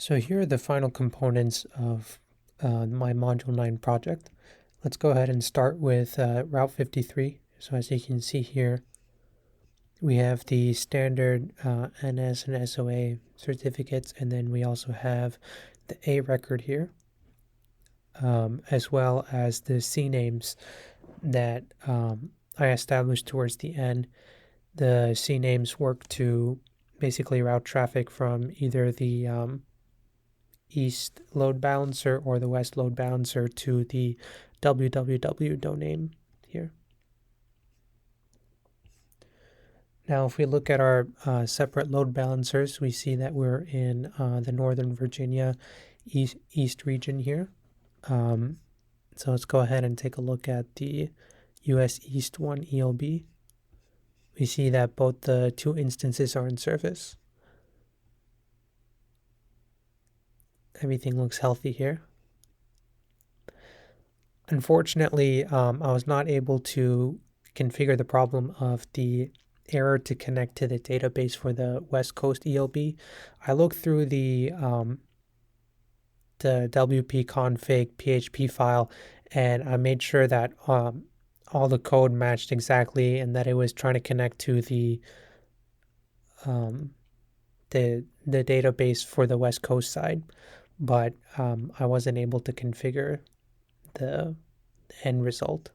So here are the final components of my Module 9 project. Let's go ahead and start with Route 53. So as you can see here, we have the standard NS and SOA certificates, and then we also have the A record here, as well as the C names that I established towards the end. The C names work to basically route traffic from either the east load balancer or the west load balancer to the www domain here. Now, if we look at our separate load balancers, we see that we're in the Northern Virginia East region here. So let's go ahead and take a look at the US East 1 ELB. We see that both the two instances are in service. Everything looks healthy here. Unfortunately, I was not able to configure the problem of the error to connect to the database for the West Coast ELB. I looked through the wp-config PHP file, and I made sure that all the code matched exactly, and that it was trying to connect to the database for the West Coast side, but I wasn't able to configure the end result.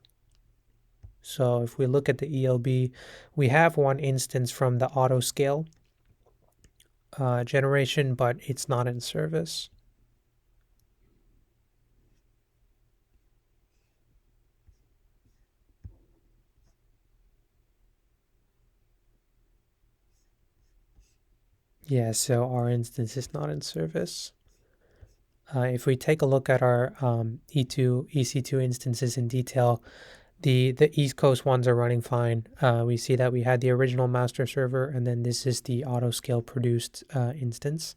So if we look at the ELB, we have one instance from the auto scale generation, but it's not in service. Yeah, so our instance is not in service. If we take a look at our EC2 instances in detail, the East Coast ones are running fine. We see that we had the original master server, and then this is the auto scale produced instance.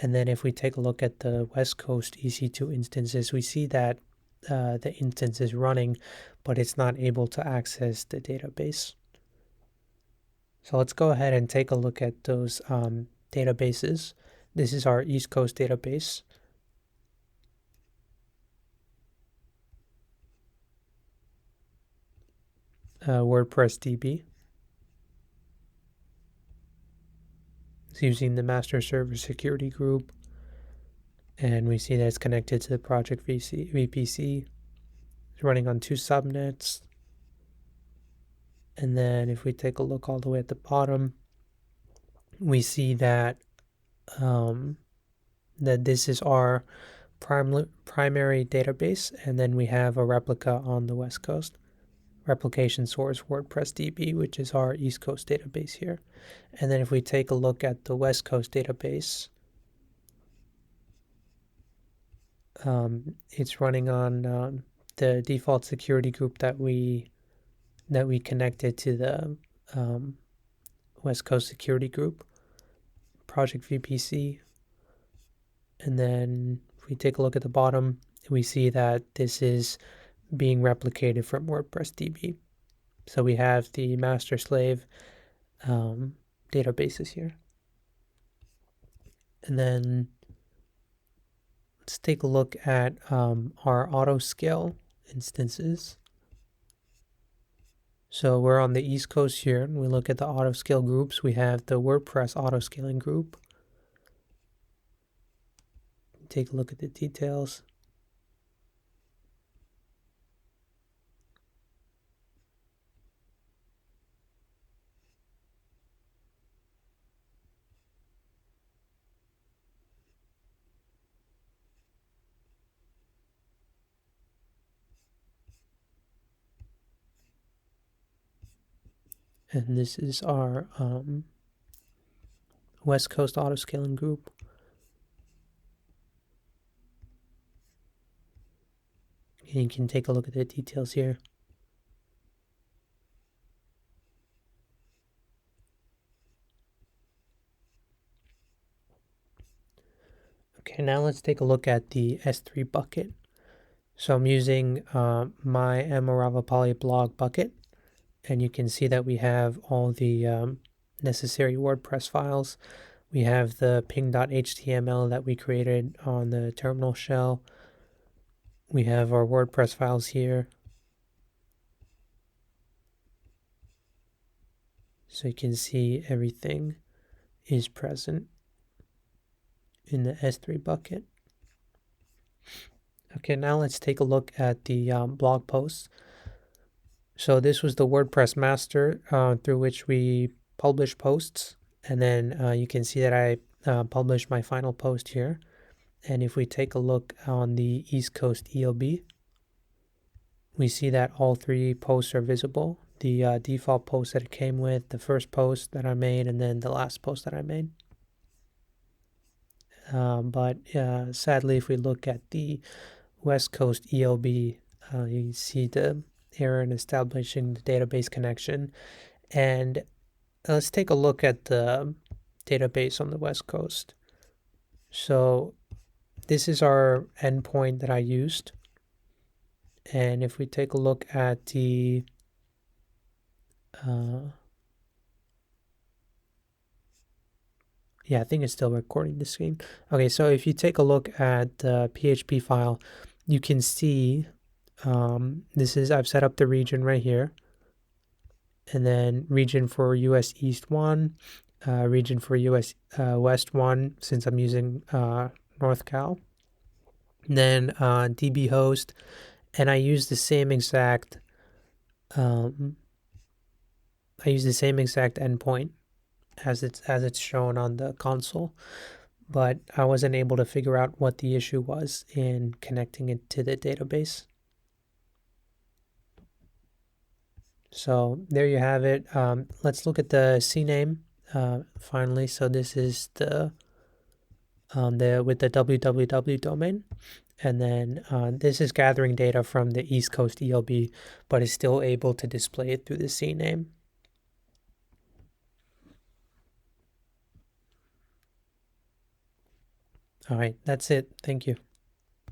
And then if we take a look at the West Coast EC2 instances, we see that the instance is running, but it's not able to access the database. So let's go ahead and take a look at those databases. This is our East Coast database. WordPress DB. It's using the master server security group, and we see that it's connected to the project VPC. It's running on 2 subnets. And then if we take a look all the way at the bottom, we see that that this is our primary database, and then we have a replica on the West Coast. Replication source WordPress DB, which is our East Coast database here. And then if we take a look at the West Coast database, it's running on the default security group that we connected to the West Coast security group, project VPC. And then if we take a look at the bottom, we see that this is being replicated from WordPress DB. So we have the master slave databases here. And then let's take a look at our auto scale instances. So we're on the East Coast here, and we look at the auto scale groups. We have the WordPress auto scaling group. Take a look at the details. And this is our West Coast auto scaling group. And you can take a look at the details here. Okay, now let's take a look at the S3 bucket. So I'm using my MAravapalli blog bucket, and you can see that we have all the necessary WordPress files. We have the ping.html that we created on the terminal shell. We have our WordPress files here. So you can see everything is present in the S3 bucket. Okay, now let's take a look at the blog posts. So this was the WordPress master through which we publish posts. And then you can see that I published my final post here. And if we take a look on the East Coast ELB, we see that all three posts are visible. The default post that it came with, the first post that I made, and then the last post that I made. But sadly, if we look at the West Coast ELB, you see the error in establishing the database connection. And let's take a look at the database on the West Coast. So this is our endpoint that I used. And if we take a look at the yeah, I think it's still recording the screen. Okay, so if you take a look at the PHP file, you can see I've set up the region right here. And then region for US East 1, region for US West 1, since I'm using North Cal. And then DB host, and I use the same exact endpoint as it's shown on the console, but I wasn't able to figure out what the issue was in connecting it to the database. So there you have it. Let's look at the CNAME finally. So this is the with the www domain, and then this is gathering data from the East Coast ELB, but is still able to display it through the CNAME. All right, that's it. Thank you.